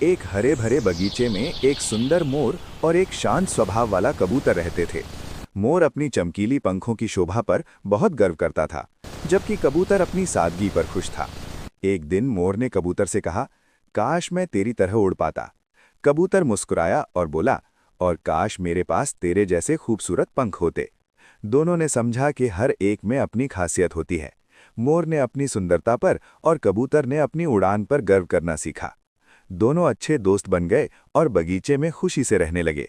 एक हरे भरे बगीचे में एक सुंदर मोर और एक शांत स्वभाव वाला कबूतर रहते थे। मोर अपनी चमकीली पंखों की शोभा पर बहुत गर्व करता था, जबकि कबूतर अपनी सादगी पर खुश था। एक दिन मोर ने कबूतर से कहा, काश मैं तेरी तरह उड़ पाता। कबूतर मुस्कुराया और बोला, और काश मेरे पास तेरे जैसे खूबसूरत पंख होते। दोनों ने समझा कि हर एक में अपनी खासियत होती है। मोर ने अपनी सुंदरता पर और कबूतर ने अपनी उड़ान पर गर्व करना सीखा। दोनों अच्छे दोस्त बन गए और बगीचे में खुशी से रहने लगे।